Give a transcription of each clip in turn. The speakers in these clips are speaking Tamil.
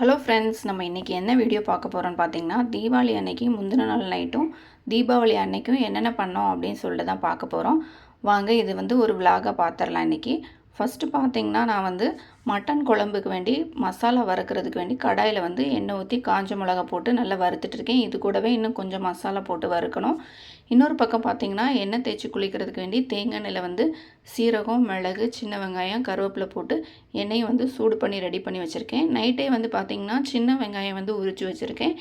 ஹலோ ஃப்ரெண்ட்ஸ், நம்ம இன்றைக்கி என்ன வீடியோ பார்க்க போகிறோன்னு பார்த்தீங்கன்னா, தீபாவளி அன்னைக்கு முந்தின நாள் நைட்டும் தீபாவளி அன்னைக்கும் என்னென்ன பண்ணோம் அப்படின்னு சொல்லிட்டு தான் பார்க்க போகிறோம். வாங்க இது வந்து ஒரு விலாகாக பார்த்துடலாம் இன்றைக்கி. ஃபஸ்ட்டு பார்த்தீங்கன்னா, நான் வந்து மட்டன் குழம்புக்கு வேண்டி மசாலா வறுக்கிறதுக்கு வேண்டி கடாயில் வந்து எண்ணெய் ஊற்றி காஞ்ச மிளகா போட்டு நல்லா வறுத்துட்ருக்கேன். இது கூடவே இன்னும் கொஞ்சம் மசாலா போட்டு வறுக்கணும். இன்னொரு பக்கம் பார்த்திங்கன்னா, எண்ணெய் தேய்ச்சி குளிக்கிறதுக்கு வேண்டி தேங்காய் எண்ணெயில் வந்து சீரகம், மிளகு, சின்ன வெங்காயம், கருவேப்பிலை போட்டு எண்ணெயை வந்து சூடு பண்ணி ரெடி பண்ணி வச்சுருக்கேன். நைட்டே வந்து பார்த்திங்கன்னா சின்ன வெங்காயம் வந்து உரித்து வச்சுருக்கேன்.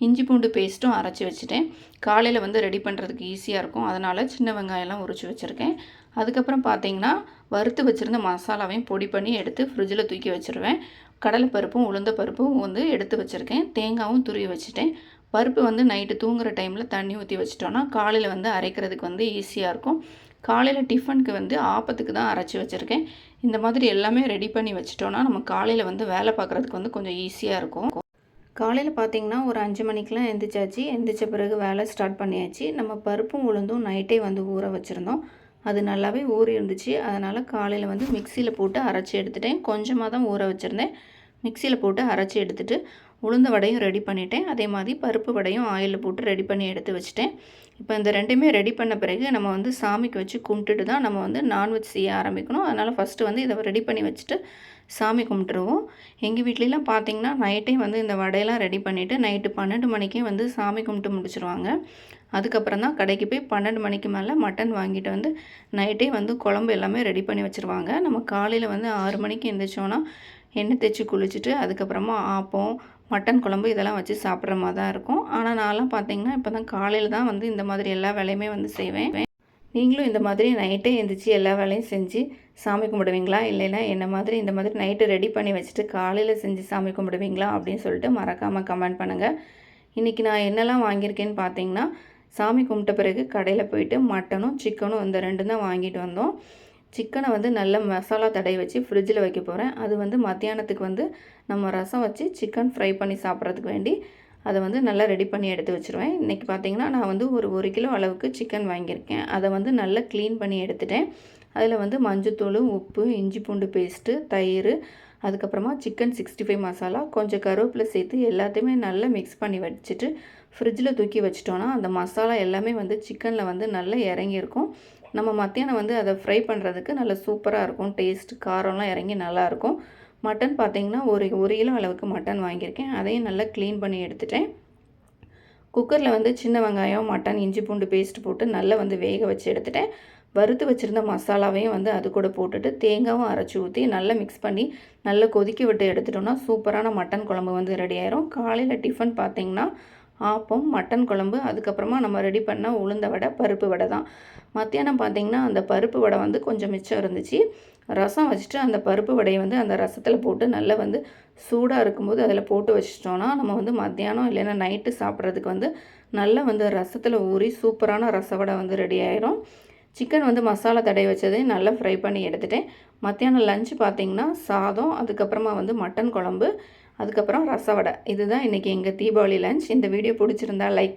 இஞ்சி பூண்டு பேஸ்ட்டும் அரைச்சி வச்சுட்டேன். காலையில் வந்து ரெடி பண்ணுறதுக்கு ஈஸியாக இருக்கும், அதனால் சின்ன வெங்காயம்லாம் உரித்து வச்சுருக்கேன். அதுக்கப்புறம் பார்த்திங்கன்னா, வறுத்து வச்சுருந்த மசாலாவையும் பொடி பண்ணி எடுத்து ஃப்ரிட்ஜில் தூக்கி வச்சுருவேன். கடலைப்பருப்பும் உளுந்த பருப்பும் வந்து எடுத்து வச்சுருக்கேன். தேங்காயும் துருவி வச்சுட்டேன். பருப்பு வந்து நைட்டு தூங்குகிற டைமில் தண்ணி ஊற்றி வச்சிட்டோன்னா காலையில் வந்து அரைக்கிறதுக்கு வந்து ஈஸியாக இருக்கும். காலையில் டிஃபனுக்கு வந்து ஆப்பத்துக்கு தான் அரைச்சி வச்சுருக்கேன். இந்த மாதிரி எல்லாமே ரெடி பண்ணி வச்சிட்டோன்னா நம்ம காலையில் வந்து வேலை பார்க்குறதுக்கு வந்து கொஞ்சம் ஈஸியாக இருக்கும். காலையில் பார்த்திங்கன்னா ஒரு 5 மணிக்கெலாம் எந்திரிச்சாச்சு. எந்திரிச்ச பிறகு வேலை ஸ்டார்ட் பண்ணியாச்சு. நம்ம பருப்பும் உளுந்தும் நைட்டே வந்து ஊற வச்சுருந்தோம். அது நல்லாவே ஊறி இருந்துச்சு. அதனால் காலையில் வந்து மிக்சியில் போட்டு அரைச்சி எடுத்துட்டேன். கொஞ்சமாக தான் ஊற வச்சுருந்தேன். மிக்சியில் போட்டு அரைச்சி எடுத்துகிட்டு உளுந்த வடையும் ரெடி பண்ணிட்டேன். அதே மாதிரி பருப்பு வடையும் ஆயிலில் போட்டு ரெடி பண்ணி எடுத்து வச்சுட்டேன். இப்போ இந்த ரெண்டுமே ரெடி பண்ண பிறகு நம்ம வந்து சாமிக்கு வச்சு கும்பிட்டுட்டு தான் நம்ம வந்து நான்வெஜ் செய்ய ஆரம்பிக்கணும். அதனால் ஃபஸ்ட்டு வந்து இதை ரெடி பண்ணி வச்சுட்டு சாமி கும்பிட்டுருவோம். எங்கள் வீட்லலாம் பார்த்திங்கன்னா நைட்டே வந்து இந்த வடையெல்லாம் ரெடி பண்ணிவிட்டு நைட்டு 12 மணிக்கே வந்து சாமி கும்பிட்டு முடிச்சிருவாங்க. அதுக்கப்புறம் தான் கடைக்கு போய் 12 மணிக்கு மேலே மட்டன் வாங்கிட்டு வந்து நைட்டே வந்து குழம்பு எல்லாமே ரெடி பண்ணி வச்சுருவாங்க. நம்ம காலையில் வந்து 6 மணிக்கு எழுந்திரிச்சோன்னா எண்ணெய் தேய்ச்சி குளிச்சுட்டு அதுக்கப்புறமா ஆப்பம், மட்டன் குழம்பு இதெல்லாம் வச்சு சாப்பிட்ற மாதிரி தான் இருக்கும். ஆனால் நான்லாம் பார்த்திங்கன்னா இப்போ தான் காலையில் தான் வந்து இந்த மாதிரி எல்லா வேலையுமே வந்து செய்வேன். நீங்களும் இந்த மாதிரி நைட்டே எழுந்திரிச்சி எல்லா வேலையும் செஞ்சு சாமி கும்பிடுவீங்களா? இல்லைன்னா என்ன மாதிரி இந்த மாதிரி நைட்டு ரெடி பண்ணி வச்சுட்டு காலையில் செஞ்சு சாமி கும்பிடுவீங்களா அப்படின்னு சொல்லிட்டு மறக்காமல் கமெண்ட் பண்ணுங்கள். இன்றைக்கி நான் என்னெல்லாம் வாங்கியிருக்கேன்னு பார்த்தீங்கன்னா, சாமி கும்பிட்ட பிறகு கடையில் போயிட்டு மட்டனும் சிக்கனும் இந்த 2 தான் வாங்கிட்டு வந்தோம். சிக்கனை வந்து நல்ல மசாலா தடவி வச்சு ஃப்ரிட்ஜில் வைக்க போகிறேன். அது வந்து மத்தியானத்துக்கு வந்து நம்ம ரசம் வச்சு சிக்கன் ஃப்ரை பண்ணி சாப்பிட்றதுக்கு வேண்டி அதை வந்து நல்லா ரெடி பண்ணி எடுத்து வச்சுருவேன். இன்றைக்கி பார்த்திங்கன்னா நான் வந்து ஒரு 1 கிலோ அளவுக்கு சிக்கன் வாங்கியிருக்கேன். அதை வந்து நல்லா க்ளீன் பண்ணி எடுத்துட்டேன். அதில் வந்து மஞ்சத்தூள், உப்பு, இஞ்சி பூண்டு பேஸ்ட்டு, தயிர், அதுக்கப்புறமா சிக்கன் 65 மசாலா, கொஞ்சம் கருவேப்பிலை சேர்த்து எல்லாத்தையுமே நல்லா மிக்ஸ் பண்ணி வச்சுட்டு ஃப்ரிட்ஜில் தூக்கி வச்சிட்டோன்னா அந்த மசாலா எல்லாமே வந்து சிக்கனில் வந்து நல்லா இறங்கியிருக்கும். நம்ம மத்தியானம் வந்து அதை ஃப்ரை பண்ணுறதுக்கு நல்லா சூப்பராக இருக்கும். டேஸ்ட் காரம்லாம் இறங்கி நல்லாயிருக்கும். மட்டன் பார்த்திங்கன்னா ஒரு 1 கிலோ அளவுக்கு மட்டன் வாங்கியிருக்கேன். அதையும் நல்லா க்ளீன் பண்ணி எடுத்துட்டேன். குக்கரில் வந்து சின்ன வெங்காயம், மட்டன், இஞ்சி பூண்டு பேஸ்ட் போட்டு நல்லா வந்து வேக வச்சு எடுத்துட்டேன். வறுத்து வச்சுருந்த மசாலாவையும் வந்து அது கூட போட்டுட்டு தேங்காயும் அரைச்சி ஊற்றி நல்லா மிக்ஸ் பண்ணி நல்லா கொதிக்க விட்டு எடுத்துட்டோம்னா சூப்பரான மட்டன் குழம்பு வந்து ரெடி ஆயிரும். காலையில் டிஃபன் பார்த்திங்கன்னா ஆப்பம், மட்டன் குழம்பு, அதுக்கப்புறமா நம்ம ரெடி பண்ண உளுந்த வடை, பருப்பு வடை தான். மத்தியானம் பார்த்திங்கன்னா அந்த பருப்பு வடை வந்து கொஞ்சம் மிச்சம் இருந்துச்சு. ரசம் வச்சுட்டு அந்த பருப்பு வடையை வந்து அந்த ரசத்தில் போட்டு நல்லா வந்து சூடாக இருக்கும்போது அதில் போட்டு வச்சிட்டோன்னா நம்ம வந்து மத்தியானம் இல்லைன்னா நைட்டு சாப்பிட்றதுக்கு வந்து நல்லா வந்து ரசத்தில் ஊறி சூப்பரான ரச வடை வந்து ரெடி ஆயிரும். சிக்கன் வந்து மசாலா தடவி வச்சதையும் நல்லா ஃப்ரை பண்ணி எடுத்துட்டேன். மத்தியானம் லஞ்சு பார்த்திங்கன்னா சாதம், அதுக்கப்புறமா வந்து மட்டன் குழம்பு, அதுக்கப்புறம் ரச வடை. இதுதான் இன்றைக்கி எங்கள் தீபாவளி லஞ்ச். இந்த வீடியோ பிடிச்சிருந்தா லைக்